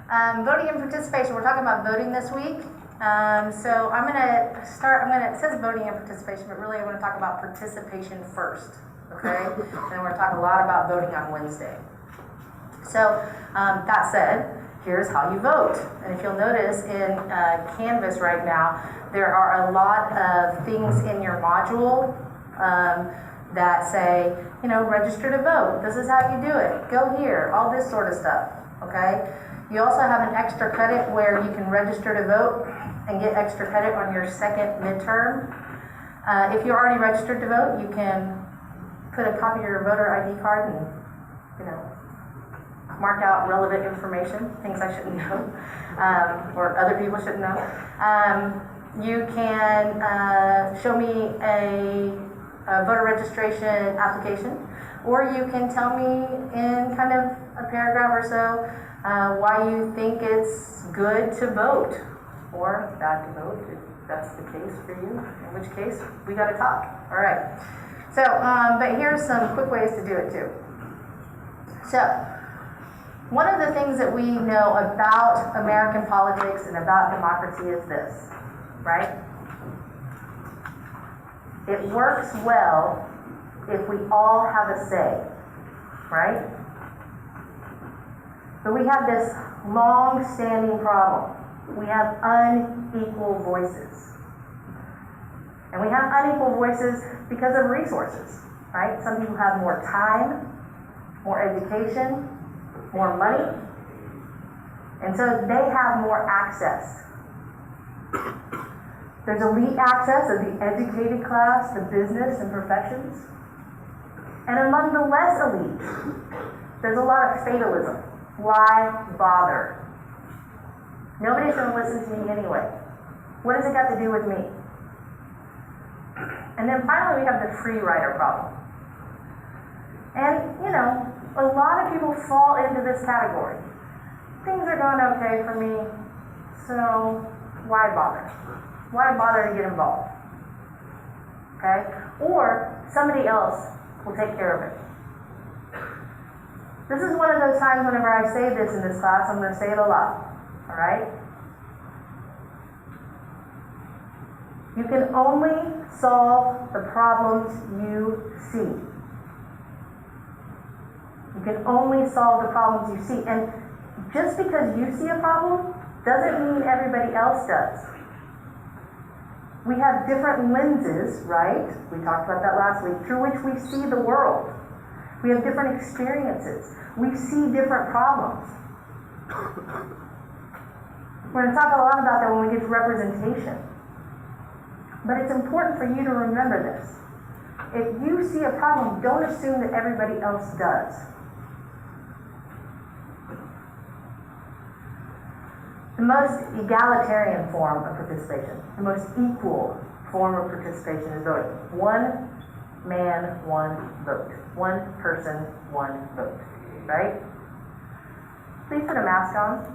Voting and participation. We're talking about voting this week. So I'm gonna start. It says voting and participation, but really I want to talk about participation first. Okay, and then we're gonna talk a lot about voting on Wednesday. So that said, here's how you vote. And if you'll notice in Canvas right now, there are a lot of things in your module that say, register to vote. This is how you do it. Go here. All this sort of stuff. Okay. You also have an extra credit where you can register to vote and get extra credit on your second midterm. If you're already registered to vote, you can put a copy of your voter ID card and, mark out relevant information, things I shouldn't know, or other people shouldn't know. You can show me a voter registration application, or you can tell me in kind of a paragraph or so why you think it's good to vote or bad to vote, if that's the case for you, in which case we got to talk. All right. So, but here's some quick ways to do it too. So, one of the things that we know about American politics and about democracy is this, right? It works well if we all have a say, right? But we have this long-standing problem. We have unequal voices. And we have unequal voices because of resources, right? Some people have more time, more education, more money, and so they have more access. There's elite access of the educated class, the business and professions. And among the less elite, there's a lot of fatalism. Why bother? Nobody's going to listen to me anyway. What has it got to do with me? And then finally we have the free rider problem. And, a lot of people fall into this category. Things are going okay for me, so why bother? Why bother to get involved? Okay? Or somebody else will take care of it. This is one of those times whenever I say this in this class, I'm going to say it a lot. All right? You can only solve the problems you see. You can only solve the problems you see. And just because you see a problem doesn't mean everybody else does. We have different lenses, right? We talked about that last week, through which we see the world. We have different experiences. We see different problems. We're going to talk a lot about that when we get to representation. But it's important for you to remember this. If you see a problem, don't assume that everybody else does. The most egalitarian form of participation, the most equal form of participation is voting. One man, one vote. One person, one vote. Right? Please put a mask on.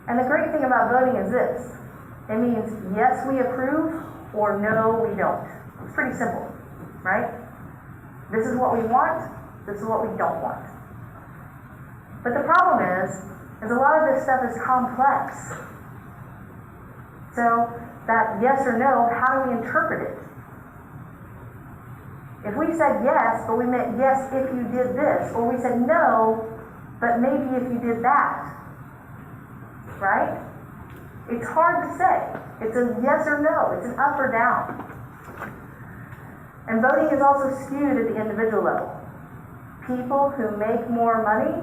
And the great thing about voting is this. It means yes, we approve, or no, we don't. It's pretty simple. Right? This is what we want, this is what we don't want. But the problem is a lot of this stuff is complex. So that yes or no, how do we interpret it? If we said yes, but we meant yes if you did this, or we said no, but maybe if you did that, right? It's hard to say. It's a yes or no, it's an up or down. And voting is also skewed at the individual level. People who make more money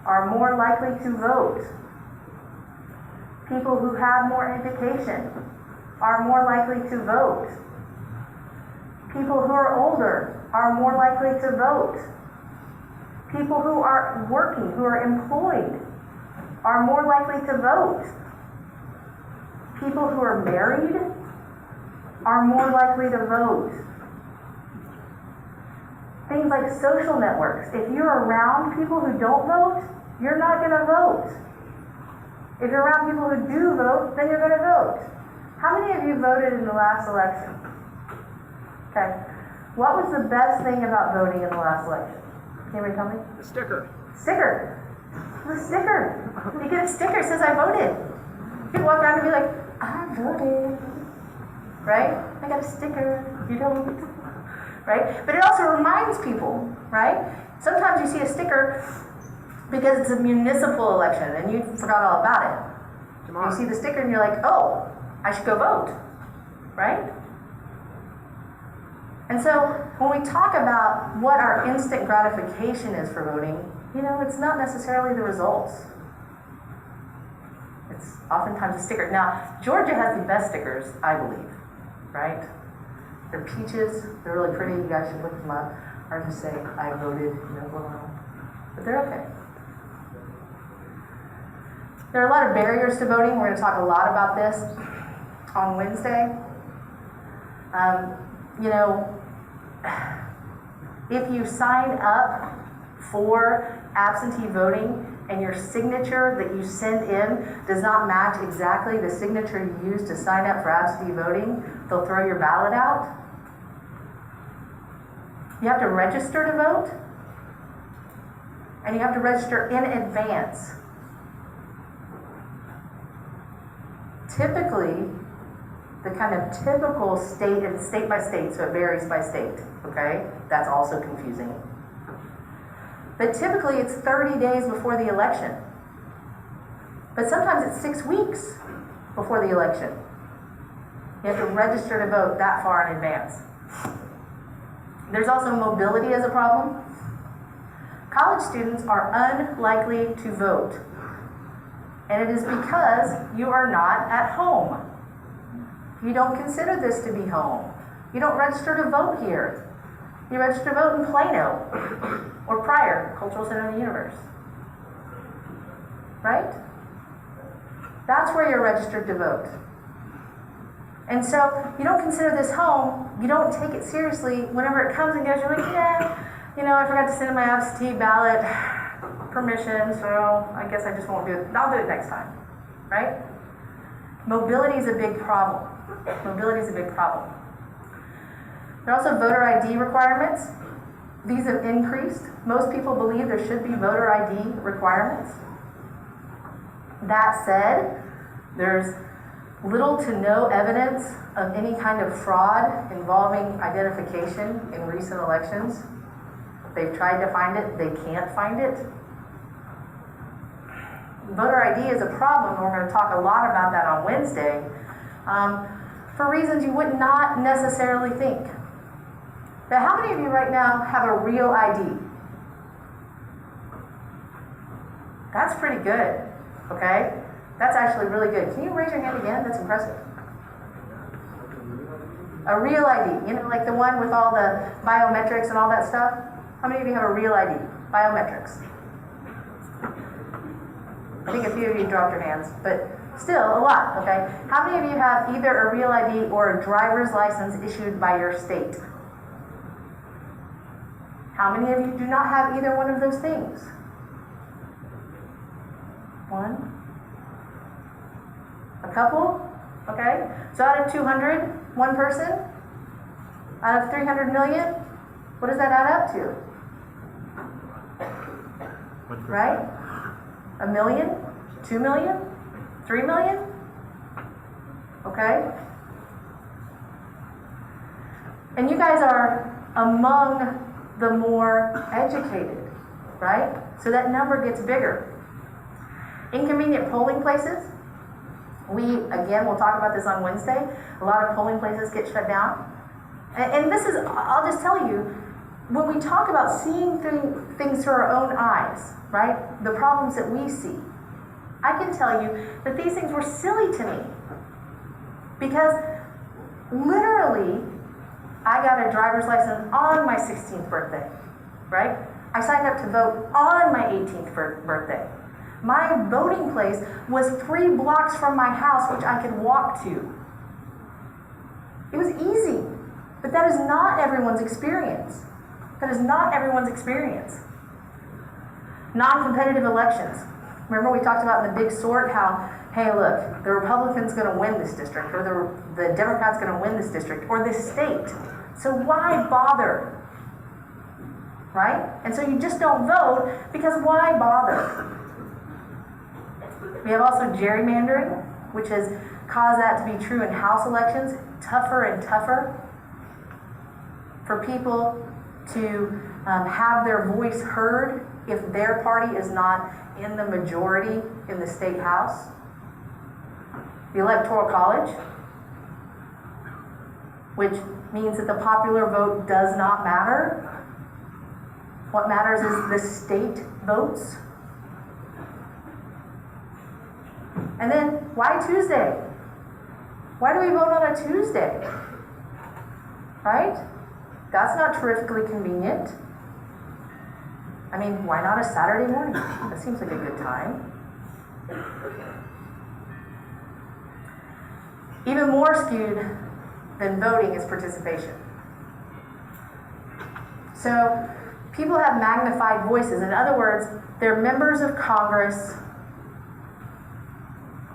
are more likely to vote. People who have more education are more likely to vote. People who are older are more likely to vote. People who are working, who are employed, are more likely to vote. People who are married are more likely to vote. Things like social networks. If you're around people who don't vote, you're not going to vote. If you're around people who do vote, then you're going to vote. How many of you voted in the last election? Okay. What was the best thing about voting in the last election? Can anybody tell me? The sticker. Sticker. The sticker. You get a sticker that says I voted. You can walk around and be like, I voted. Right? I got a sticker. You don't. Right? But it also reminds people, right? Sometimes you see a sticker because it's a municipal election and you forgot all about it. You see the sticker and you're like, oh, I should go vote. Right? And so when we talk about what our instant gratification is for voting, it's not necessarily the results. It's oftentimes a sticker. Now, Georgia has the best stickers, I believe, right? They're peaches, they're really pretty, you guys should look them up. Or just say, I voted in Oklahoma. But they're okay. There are a lot of barriers to voting. We're going to talk a lot about this on Wednesday. If you sign up for absentee voting and your signature that you send in does not match exactly the signature you used to sign up for absentee voting, they'll throw your ballot out. You have to register to vote, and you have to register in advance. Typically, the kind of typical state, and state by state, so it varies by state, okay? That's also confusing. But typically it's 30 days before the election. But sometimes it's 6 weeks before the election. You have to register to vote that far in advance. There's also mobility as a problem. College students are unlikely to vote. And it is because you are not at home. You don't consider this to be home. You don't register to vote here. You register to vote in Plano or Pryor, Cultural Center of the Universe. Right? That's where you're registered to vote. And so you don't consider this home, you don't take it seriously. Whenever it comes and goes, you're like, I forgot to send in my absentee ballot permission, so I guess I just won't do it. I'll do it next time. Right? Mobility is a big problem. Mobility is a big problem. There are also voter ID requirements. These have increased. Most people believe there should be voter ID requirements. That said, there's little to no evidence of any kind of fraud involving identification in recent elections. They've tried to find it, they can't find it. Voter ID is a problem, and we're going to talk a lot about that on Wednesday, for reasons you would not necessarily think. But how many of you right now have a real ID? That's pretty good, okay? That's actually really good. Can you raise your hand again? That's impressive. A real ID, like the one with all the biometrics and all that stuff? How many of you have a real ID? Biometrics. I think a few of you dropped your hands, but still a lot, okay? How many of you have either a real ID or a driver's license issued by your state? How many of you do not have either one of those things? One? A couple? Okay? So out of 200, one person? Out of 300 million? What does that add up to? Right? 1 million? 2 million? 3 million? Okay? And you guys are among the more educated, right? So that number gets bigger. Inconvenient polling places. Again, we'll talk about this on Wednesday. A lot of polling places get shut down. And this is, I'll just tell you, when we talk about seeing things through our own eyes, right? The problems that we see, I can tell you that these things were silly to me. Because literally, I got a driver's license on my 16th birthday, right? I signed up to vote on my 18th birthday. My voting place was 3 blocks from my house, which I could walk to. It was easy, but that is not everyone's experience. That is not everyone's experience. Non-competitive elections. Remember we talked about in the big sort how, hey, look, the Republican's going to win this district, or the Democrat's going to win this district, or this state. So why bother? Right? And so you just don't vote because why bother? We have also gerrymandering, which has caused that to be true in House elections, tougher and tougher for people to have their voice heard if their party is not in the majority in the state house. The Electoral College, which means that the popular vote does not matter. What matters is the state votes. And then, why Tuesday? Why do we vote on a Tuesday? Right? That's not terrifically convenient. I mean, why not a Saturday morning? That seems like a good time. Even more skewed than voting is participation. So, people have magnified voices. In other words, they're members of Congress,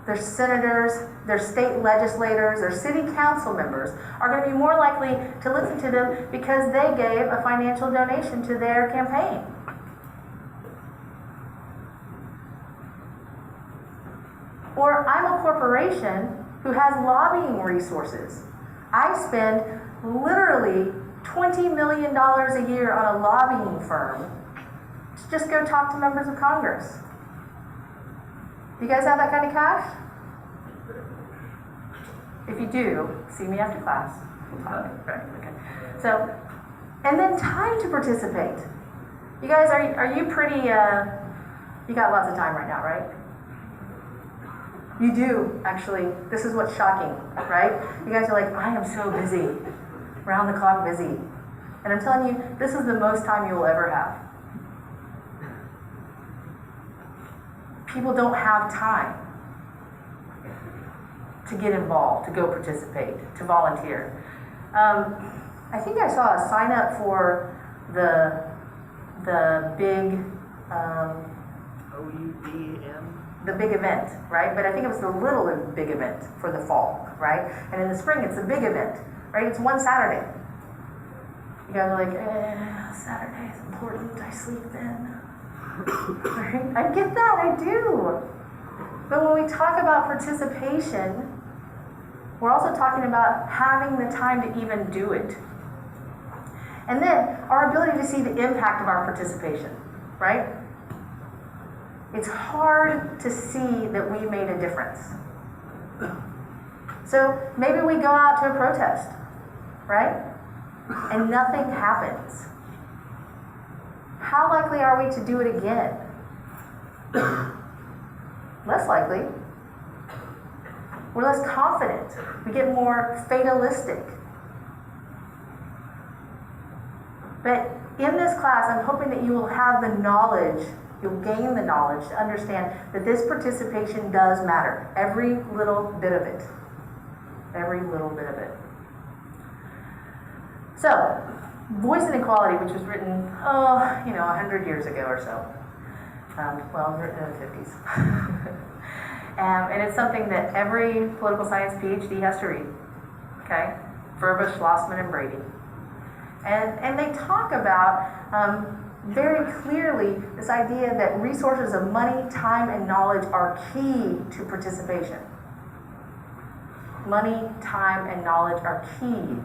their senators, their state legislators, their city council members are going to be more likely to listen to them because they gave a financial donation to their campaign. Or I'm a corporation who has lobbying resources. I spend literally $20 million a year on a lobbying firm to just go talk to members of Congress. Do you guys have that kind of cash? If you do, see me after class. We'll talk. Okay. So, and then time to participate. You guys, are you pretty, you got lots of time right now, right? You do, actually. This is what's shocking, right? You guys are like, I am so busy. Round the clock busy. And I'm telling you, this is the most time you will ever have. People don't have time to get involved, to go participate, to volunteer. I think I saw a sign up for the big OUDM. The big event, right? But I think it was the little big event for the fall, right? And in the spring, it's a big event, right? It's one Saturday. You guys are like, Saturday is important. I sleep then. Right? I get that, I do. But when we talk about participation, we're also talking about having the time to even do it. And then our ability to see the impact of our participation, right? It's hard to see that we made a difference. So maybe we go out to a protest, right? And nothing happens. How likely are we to do it again? Less likely. We're less confident. We get more fatalistic. But in this class, I'm hoping that you will have the knowledge, you'll gain the knowledge to understand that this participation does matter. Every little bit of it. Every little bit of it. So, Voice and Equality, which was written, 100 years ago or so. Written in the 50s. And it's something that every political science PhD has to read. Okay? Verba, Schlossman, and Brady. And they talk about very clearly this idea that resources of money, time, and knowledge are key to participation. Money, time, and knowledge are key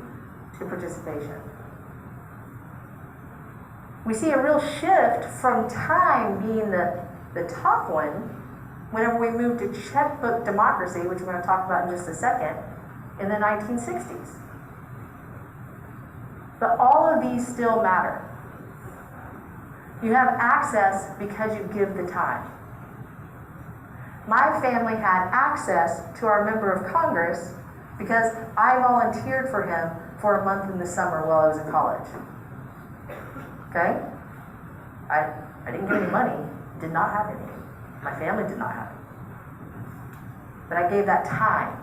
to participation. We see a real shift from time being the top one whenever we move to checkbook democracy, which we're going to talk about in just a second, in the 1960s. But all of these still matter. You have access because you give the time. My family had access to our member of Congress because I volunteered for him for a month in the summer while I was in college. Okay? I didn't get any money, did not have any. My family did not have it. But I gave that time.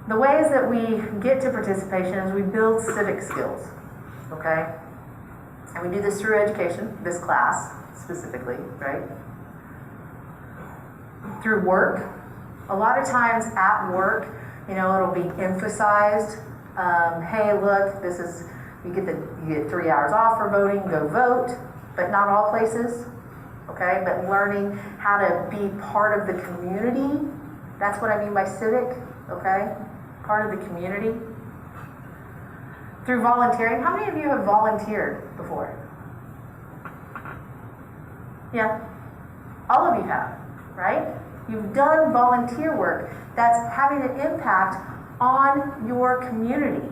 The ways that we get to participation is we build civic skills. Okay? And we do this through education, this class specifically, right? Through work. A lot of times at work, it'll be emphasized. Hey, look, this is, you get 3 hours off for voting, go vote, but not all places, okay? But learning how to be part of the community, that's what I mean by civic, okay? Part of the community. Through volunteering, how many of you have volunteered before? Yeah, all of you have, right? You've done volunteer work that's having an impact on your community.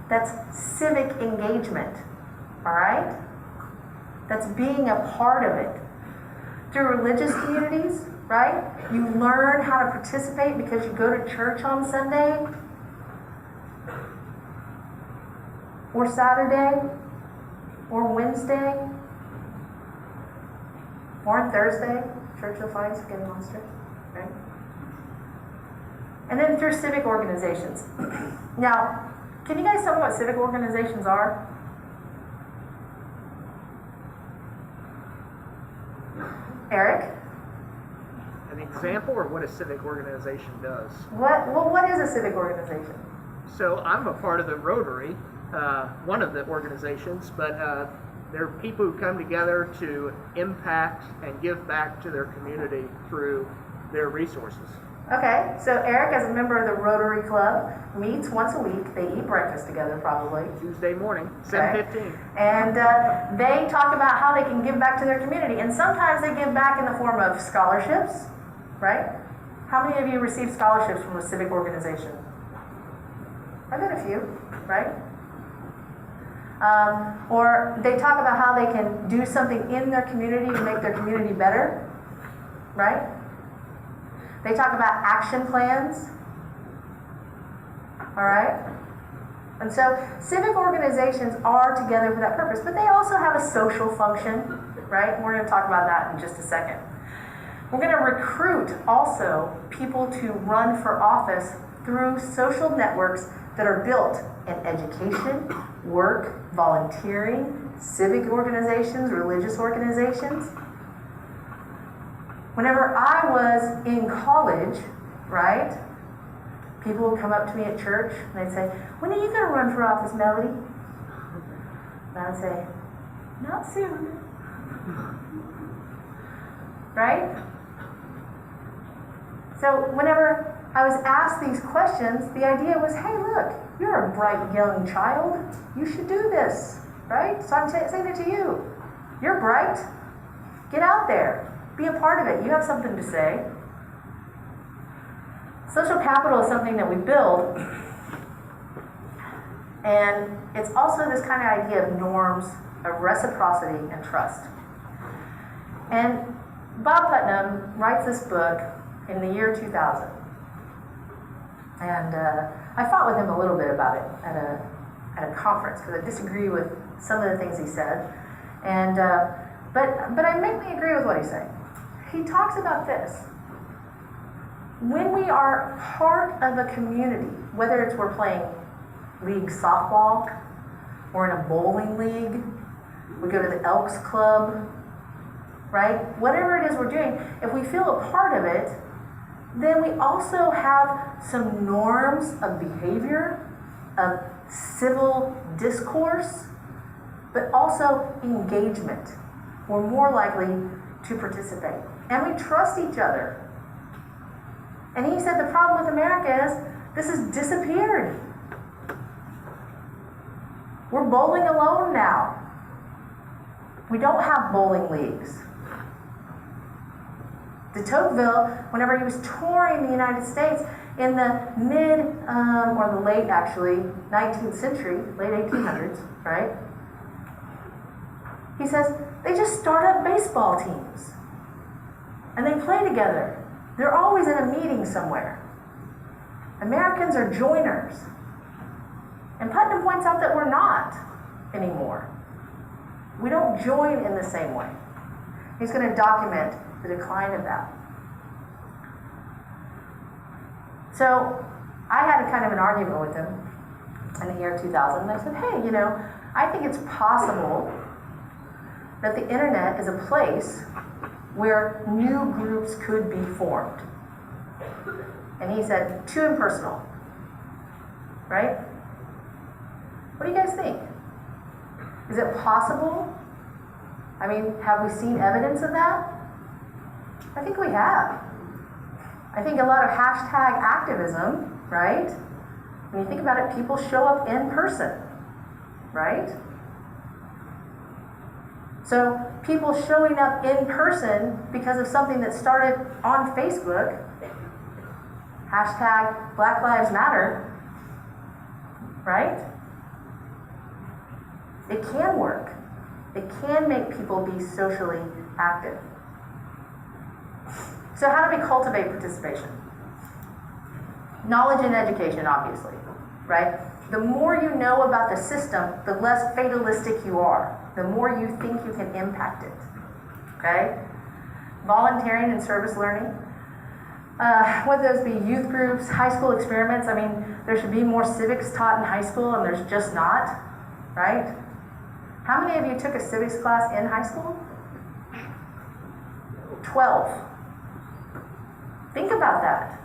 That's civic engagement, all right? That's being a part of it. Through religious communities, right? You learn how to participate because you go to church on Sunday or Saturday or Wednesday or on Thursday, Church of the Flying Spaghetti Monster, right? And then through civic organizations. Now, can you guys tell me what civic organizations are? Eric? An example or what a civic organization does? What is a civic organization? So I'm a part of the Rotary, one of the organizations, but they're people who come together to impact and give back to their community through their resources. Okay, so Eric, as a member of the Rotary Club, meets once a week. They eat breakfast together, probably. Tuesday morning, 7:15. Okay. And they talk about how they can give back to their community. And sometimes they give back in the form of scholarships, right? How many of you receive scholarships from a civic organization? I bet a few, right? Or they talk about how they can do something in their community to make their community better, right? They talk about action plans, all right? And so civic organizations are together for that purpose, but they also have a social function, right? We're going to talk about that in just a second. We're going to recruit also people to run for office through social networks that are built in education, work, volunteering, civic organizations, religious organizations. Whenever I was in college, right, people would come up to me at church and they'd say, "When are you going to run for office, Melody?" And I would say, "Not soon." Right? So whenever I was asked these questions, the idea was, hey, look, you're a bright young child. You should do this, right? So I'm saying it to you. You're bright. Get out there. Be a part of it. You have something to say. Social capital is something that we build, and it's also this kind of idea of norms, of reciprocity and trust. And Bob Putnam writes this book in the year 2000. And I fought with him a little bit about it at a conference because I disagree with some of the things he said. And but I mainly agree with what he's saying. He talks about this. When we are part of a community, whether it's we're playing league softball, or in a bowling league, we go to the Elks Club, right? Whatever it is we're doing, if we feel a part of it, then we also have some norms of behavior, of civil discourse, but also engagement. We're more likely to participate. And we trust each other. And he said the problem with America is this has disappeared. We're bowling alone now. We don't have bowling leagues. De Tocqueville, whenever he was touring the United States in the mid, or the late, actually, 19th century, late 1800s, right? He says, they just start up baseball teams. And they play together. They're always in a meeting somewhere. Americans are joiners. And Putnam points out that we're not anymore. We don't join in the same way. He's going to document the decline of that. So I had a kind of an argument with him in the year 2000. And I said, hey, I think it's possible that the internet is a place where new groups could be formed. And he said, too impersonal. right? What do you guys think? Is it possible? I mean, have we seen evidence of that? I think we have. I think a lot of hashtag activism, right? When you think about it, people show up in person, right? So people showing up in person because of something that started on Facebook, hashtag Black Lives Matter, right? It can work. It can make people be socially active. So how do we cultivate participation? Knowledge and education, obviously, right? The more you know about the system, the less fatalistic you are. The more you think you can impact it, okay? Volunteering and service learning. Whether those be youth groups, high school experiments. I mean, there should be more civics taught in high school, and there's just not, right? How many of you took a civics class in high school? 12. Think about that.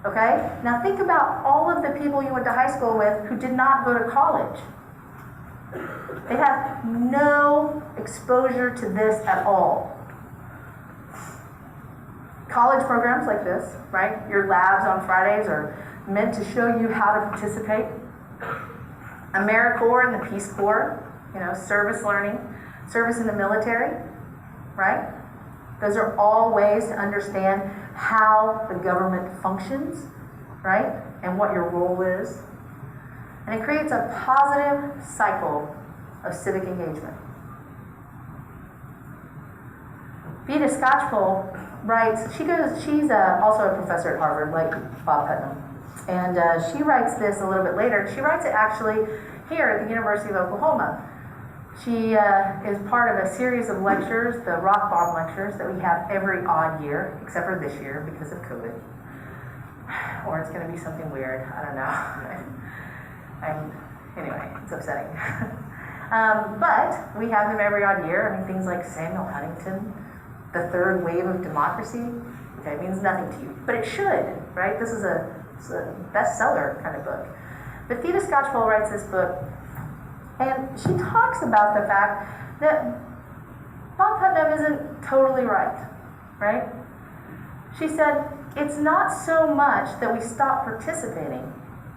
Okay? Now think about all of the people you went to high school with who did not go to college. They have no exposure to this at all. College programs like this, right? Your labs on Fridays are meant to show you how to participate. AmeriCorps and the Peace Corps, service learning, service in the military, right? Those are all ways to understand how the government functions, right? And what your role is. And it creates a positive cycle of civic engagement. Vita Scotchpole writes, she's also a professor at Harvard, like Bob Putnam. And she writes this a little bit later. She writes it actually here at the University of Oklahoma. She is part of a series of lectures, the Rock Bomb lectures, that we have every odd year, except for this year because of COVID. Or it's going to be something weird. I don't know. Anyway, it's upsetting. But we have them every odd year. I mean, things like Samuel Huntington, the third wave of democracy. Okay, it means nothing to you, but it should, right? This is a bestseller kind of book. But Theda Scotchpole writes this book, and she talks about the fact that Bob Putnam isn't totally right? She said, it's not so much that we stopped participating.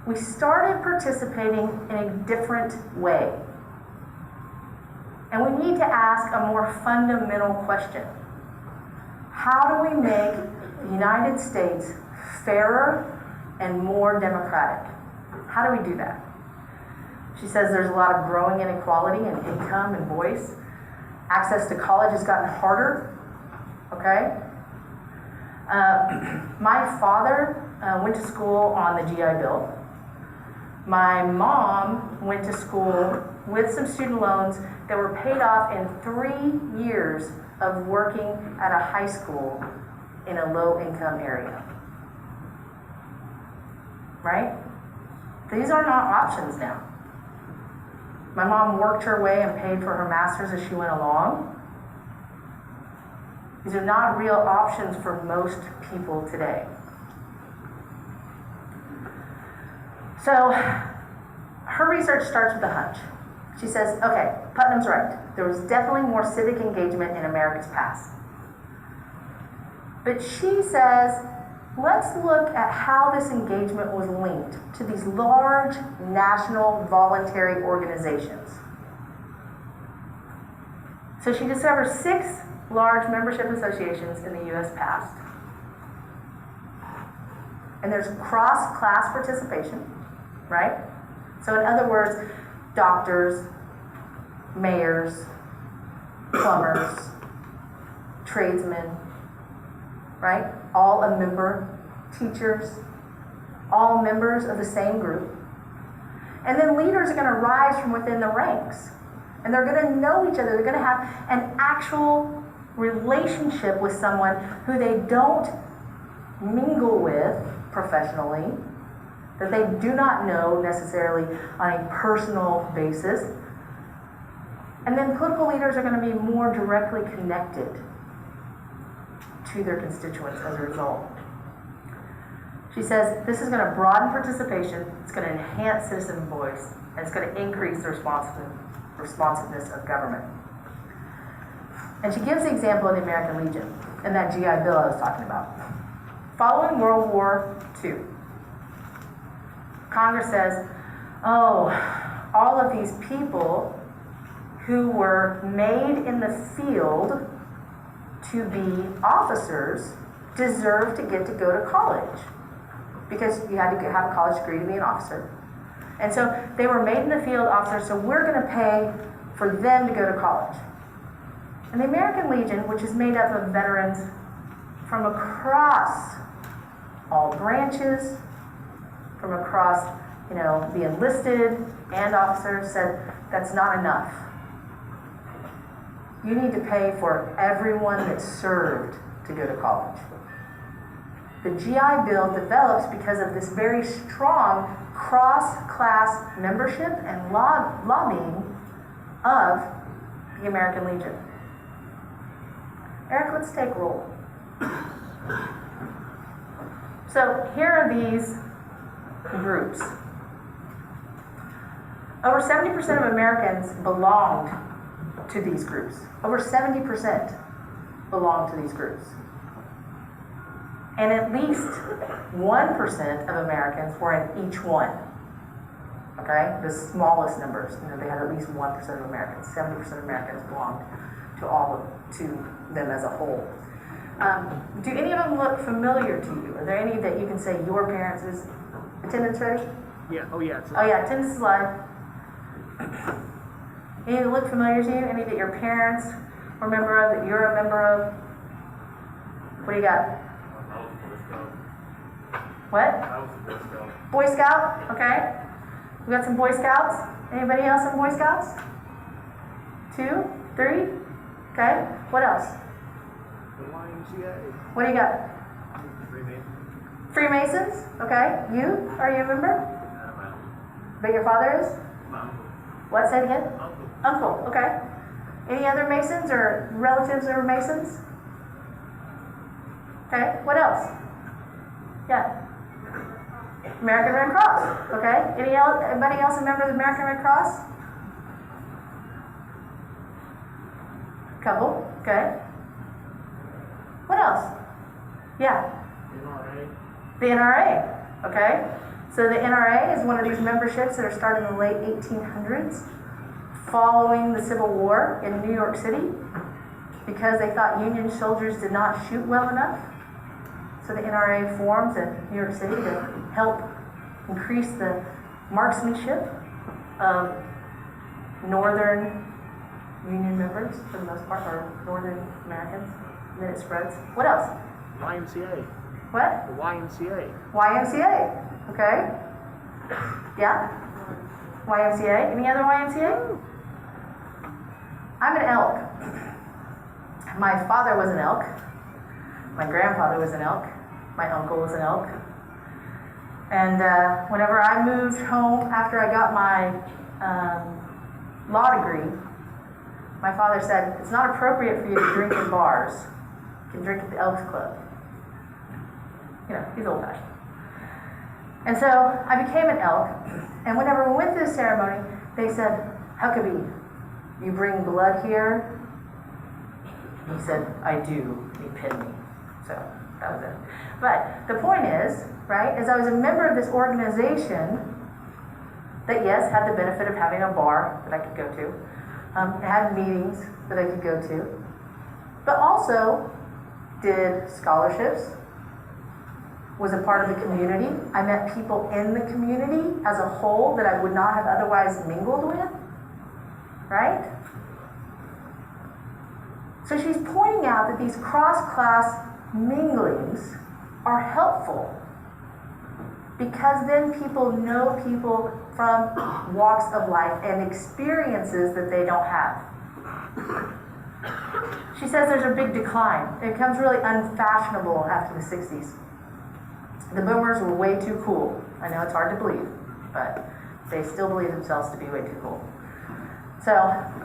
We started participating in a different way. And we need to ask a more fundamental question. How do we make the United States fairer and more democratic? How do we do that? She says there's a lot of growing inequality in income and voice. Access to college has gotten harder, okay? My father went to school on the GI Bill. My mom went to school with some student loans that were paid off in 3 years of working at a high school in a low-income area. Right? These are not options now. My mom worked her way and paid for her master's as she went along. These are not real options for most people today. So, her research starts with a hunch. She says, okay, Putnam's right. There was definitely more civic engagement in America's past. But she says, let's look at how this engagement was linked to these large national voluntary organizations. So she discovers 6 large membership associations in the U.S. past. And there's cross-class participation, right? So in other words, doctors, mayors, plumbers, tradesmen, right? All a member, teachers, all members of the same group. And then leaders are going to rise from within the ranks. And they're going to know each other. They're going to have an actual relationship with someone who they don't mingle with professionally, that they do not know necessarily on a personal basis. And then political leaders are going to be more directly connected to their constituents as a result. She says this is going to broaden participation, it's going to enhance citizen voice, and it's going to increase the responsiveness of government. And she gives the example of the American Legion and that GI Bill I was talking about. Following World War II, Congress says, oh, all of these people who were made in the field to be officers deserve to get to go to college, because you had to have a college degree to be an officer. And so they were made in the field officers, so we're going to pay for them to go to college. And the American Legion, which is made up of veterans from across all branches, from across, the enlisted and officers, said that's not enough. You need to pay for everyone that served to go to college. The GI Bill develops because of this very strong cross-class membership and lobbying of the American Legion. Eric, let's take roll. So here are these groups. Over 70% of Americans belonged to these groups. Over 70% belong to these groups. And at least 1% of Americans were in each one. Okay? The smallest numbers. They had at least 1% of Americans. 70% of Americans belonged to them as a whole. Do any of them look familiar to you? Are there any that you can say your parents is attendance ready? Yeah. Oh yeah. Attendance is live. Any that look familiar to you? Any that your parents were a member of, that you're a member of? What do you got? What? I was a Boy Scout. Boy Scout? Okay. We got some Boy Scouts. Anybody else in Boy Scouts? 2? 3? Okay. What else? The YMCA. What do you got? Freemasons. Freemasons? Okay. You? Are you a member? But your father is? My uncle. What's that again? Uncle. Uncle. Okay. Any other Masons or relatives that are Masons? Okay. What else? Yeah. American Red Cross. Okay. Anybody else a member of the American Red Cross? Couple. Okay. What else? Yeah. NRA. The NRA. Okay. So the NRA is one of these memberships that are started in the late 1800s, following the Civil War in New York City, because they thought Union soldiers did not shoot well enough. So the NRA forms in New York City to help increase the marksmanship of Northern Union members, for the most part, or Northern Americans. And then it spreads. What else? YMCA. What? The YMCA. YMCA. Okay. Yeah? YMCA. Any other YMCA? I'm an elk. My father was an elk. My grandfather was an elk. My uncle was an elk. And whenever I moved home after I got my law degree, my father said, it's not appropriate for you to drink in bars. You can drink at the Elks Club. He's old-fashioned. And so I became an elk, and whenever we went through the ceremony, they said, Huckabee, you bring blood here? He said, I do. He pinned me. So that was it. But the point is, right, as I was a member of this organization that, yes, had the benefit of having a bar that I could go to, had meetings that I could go to, but also did scholarships, was a part of the community. I met people in the community as a whole that I would not have otherwise mingled with, right? So she's pointing out that these cross-class minglings are helpful because then people know people from walks of life and experiences that they don't have. She says there's a big decline. It becomes really unfashionable after the 60s. The boomers were way too cool. I know it's hard to believe, but they still believe themselves to be way too cool. So,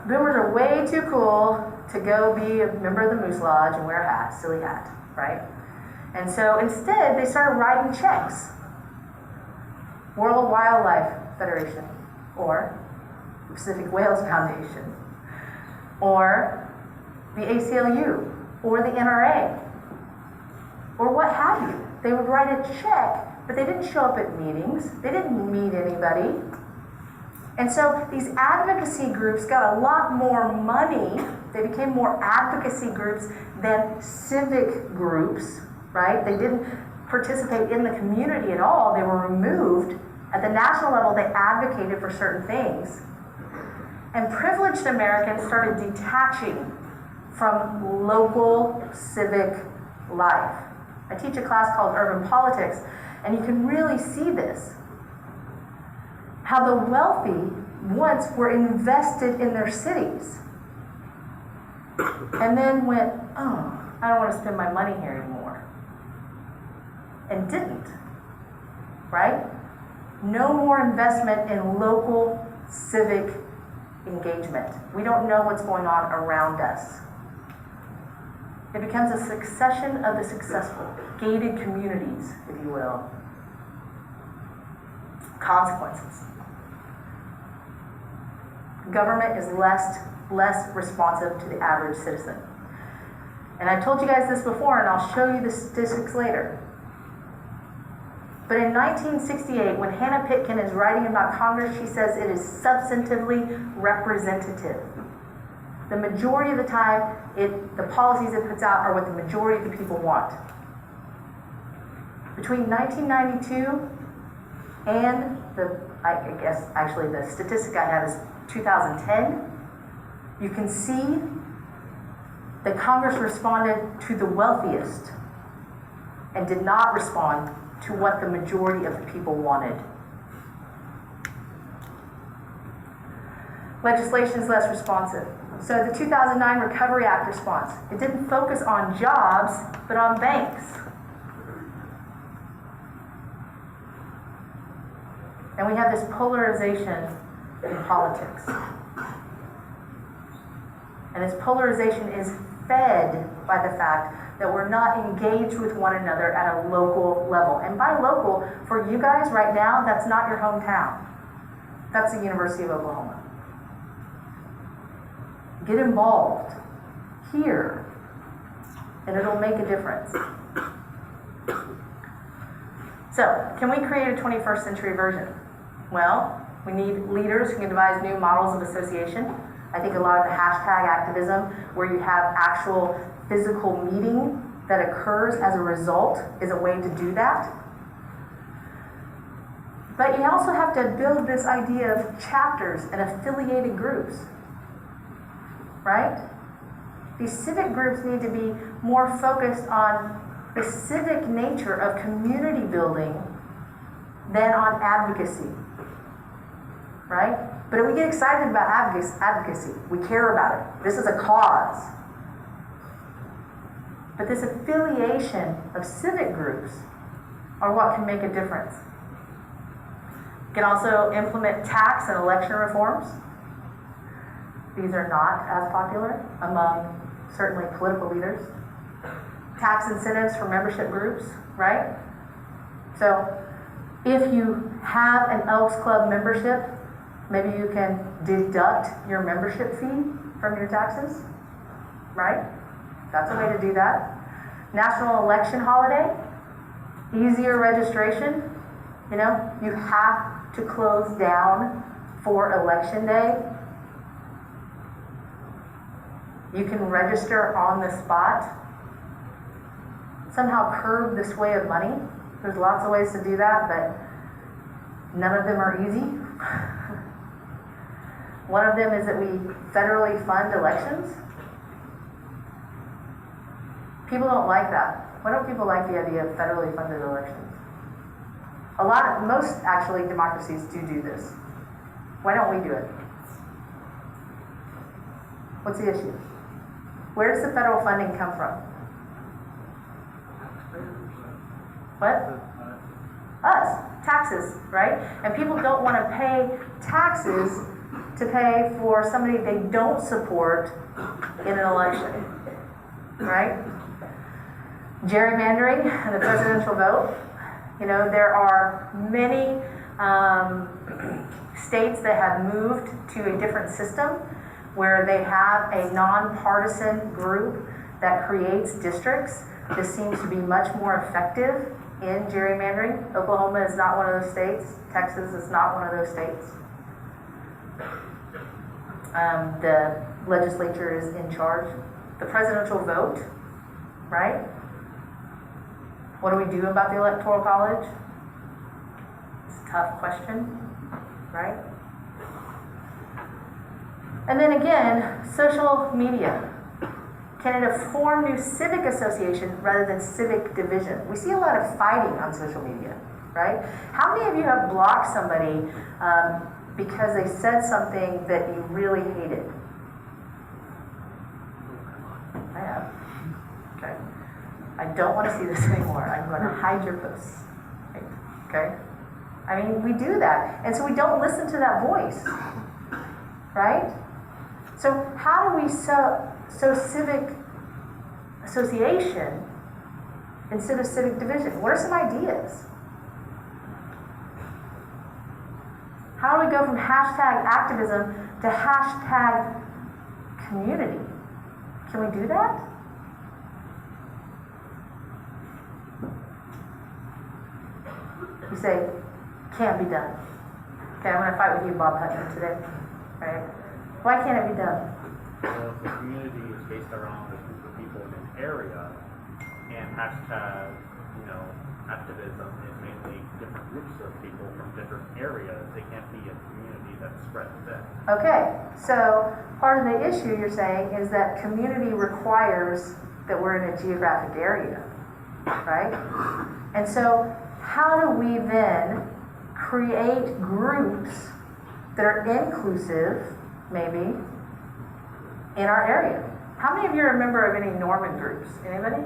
boomers are way too cool to go be a member of the Moose Lodge and wear a hat, silly hat, right? And so instead, they started writing checks. World Wildlife Federation, or the Pacific Whales Foundation, or the ACLU, or the NRA, or what have you. They would write a check, but they didn't show up at meetings. They didn't meet anybody. And so these advocacy groups got a lot more money. They became more advocacy groups than civic groups, right? They didn't participate in the community at all. They were removed. At the national level, they advocated for certain things. And privileged Americans started detaching from local civic life. I teach a class called Urban Politics, and you can really see this. How the wealthy once were invested in their cities, and then went, oh, I don't want to spend my money here anymore. And didn't, right? No more investment in local civic engagement. We don't know what's going on around us. It becomes a succession of the successful, gated communities, if you will. Consequences. Government is less responsive to the average citizen. And I told you guys this before, and I'll show you the statistics later. But in 1968, when Hannah Pitkin is writing about Congress, she says it is substantively representative. The majority of the time, the policies it puts out are what the majority of the people want. Between 1992 and I guess actually the statistic I have is 2010, you can see that Congress responded to the wealthiest and did not respond to what the majority of the people wanted. Legislation is less responsive. So the 2009 Recovery Act response, it didn't focus on jobs, but on banks. And we have this polarization in politics. And this polarization is fed by the fact that we're not engaged with one another at a local level. And by local, for you guys right now, that's not your hometown. That's the University of Oklahoma. Get involved here, and it'll make a difference. So, can we create a 21st century version? Well, we need leaders who can devise new models of association. I think a lot of the hashtag activism, where you have actual physical meeting that occurs as a result, is a way to do that. But you also have to build this idea of chapters and affiliated groups. Right? These civic groups need to be more focused on the civic nature of community building than on advocacy. Right? But we get excited about advocacy. We care about it. This is a cause. But this affiliation of civic groups are what can make a difference. You can also implement tax and election reforms. These are not as popular among certainly political leaders. Tax incentives for membership groups, right? So if you have an Elks Club membership, maybe you can deduct your membership fee from your taxes, right? That's a way to do that. National election holiday, easier registration. You know, you have to close down for election day. You can register on the spot. Somehow curb this way of money. There's lots of ways to do that, but none of them are easy. One of them is that we federally fund elections. People don't like that. Why don't people like the idea of federally funded elections? Most actually democracies do this. Why don't we do it? What's the issue? Where does the federal funding come from? What? Us. Taxes, right? And people don't want to pay taxes to pay for somebody they don't support in an election, right? Gerrymandering and the presidential vote. You know, there are many states that have moved to a different system where they have a nonpartisan group that creates districts. This seems to be much more effective in gerrymandering. Oklahoma is not one of those states. Texas is not one of those states. The legislature is in charge. The presidential vote, right? What do we do about the Electoral College? It's a tough question, right? And then again, social media. Can it form new civic association rather than civic division? We see a lot of fighting on social media, right? How many of you have blocked somebody because they said something that you really hated? I have. Okay. I don't want to see this anymore. I'm going to hide your posts. Okay? I mean, we do that. And so we don't listen to that voice. Right? So how do we sow civic association instead of civic division? What are some ideas? How do we go from hashtag activism to hashtag community? Can we do that? You say, can't be done. Okay, I'm going to fight with you, Bob Hutton, today. Right? Why can't it be done? Well, if the community is based around a group of people in an area, and hashtag, activism is mainly different groups of people from different areas, they can't be a community that's spread thin. Okay, so part of the issue you're saying is that community requires that we're in a geographic area, right? And so how do we then create groups that are inclusive, maybe, in our area? How many of you are a member of any Norman groups? Anybody?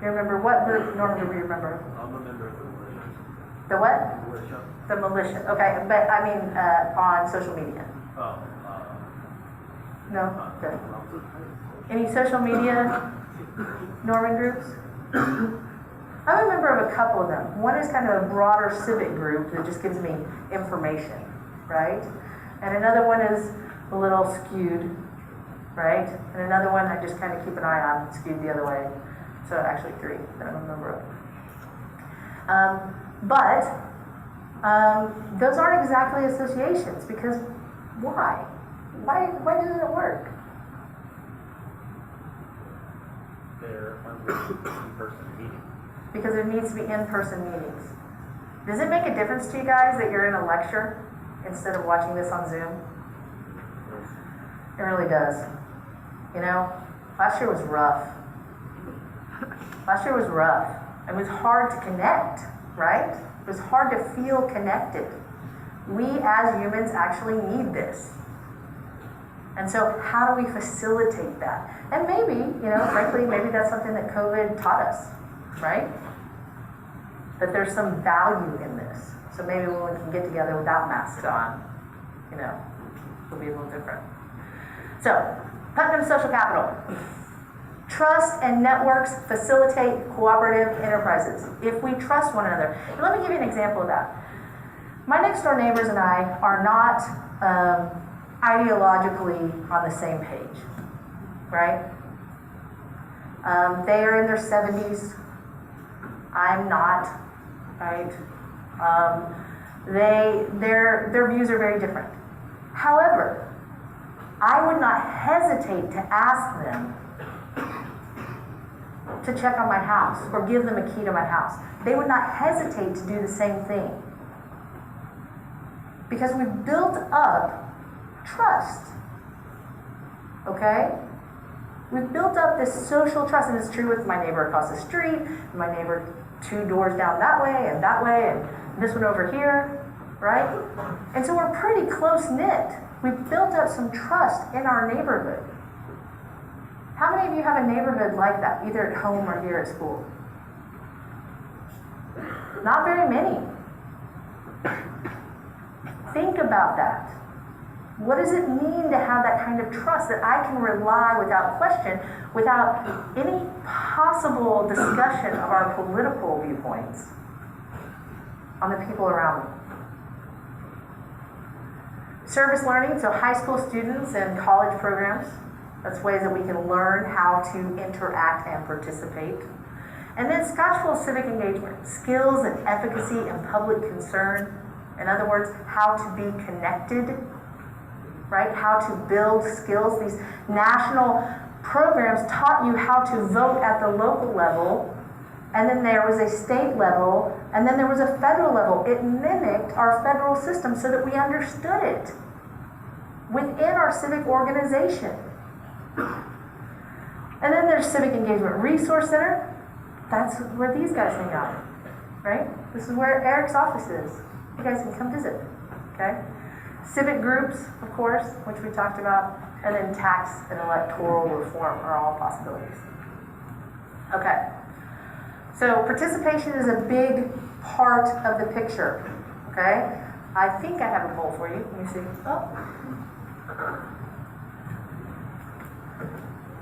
You remember what group, Norman group you remember? I'm a member of the militia. The what? Militia. The militia. Okay, but I mean on social media. Oh, No? Good. Any social media Norman groups? I'm a member of a couple of them. One is kind of a broader civic group that just gives me information, right? And another one is a little skewed, right? And another one I just kind of keep an eye on, skewed the other way. So actually 3 that I'm a member of. Those aren't exactly associations because why? Why doesn't it work? they're in-person meetings. Because there needs to be in-person meetings. Does it make a difference to you guys that you're in a lecture instead of watching this on Zoom? It really does. You know, last year was rough. Last year was rough. It was hard to connect, right? It was hard to feel connected. We as humans actually need this. And so how do we facilitate that? And maybe, frankly, maybe that's something that COVID taught us, right? That there's some value in this. So maybe when we can get together without masks on, it'll be a little different. So, Putnam Social Capital. Trust and networks facilitate cooperative enterprises. If we trust one another. And let me give you an example of that. My next door neighbors and I are not ideologically on the same page, right? They are in their 70s. I'm not, right? Their views are very different. However, I would not hesitate to ask them to check on my house or give them a key to my house. They would not hesitate to do the same thing. Because we've built up trust. Okay? We've built up this social trust, and it's true with my neighbor across the street, my neighbor 2 doors down that way, and this one over here, right? And so we're pretty close-knit. We've built up some trust in our neighborhood. How many of you have a neighborhood like that, either at home or here at school? Not very many. Think about that. What does it mean to have that kind of trust that I can rely without question, without any possible discussion of our political viewpoints on the people around me? Service learning, so high school students and college programs. That's ways that we can learn how to interact and participate. And then Scotchville civic engagement, skills and efficacy and public concern. In other words, how to be connected, right? How to build skills. These national programs taught you how to vote at the local level, and then there was a state level, and then there was a federal level. It mimicked our federal system so that we understood it within our civic organization. And then there's Civic Engagement Resource Center. That's where these guys hang out, right? This is where Eric's office is. You guys can come visit, okay? Civic groups, of course, which we talked about, and then tax and electoral reform are all possibilities. Okay, so participation is a big part of the picture, okay? I think I have a poll for you. Let me see. Oh,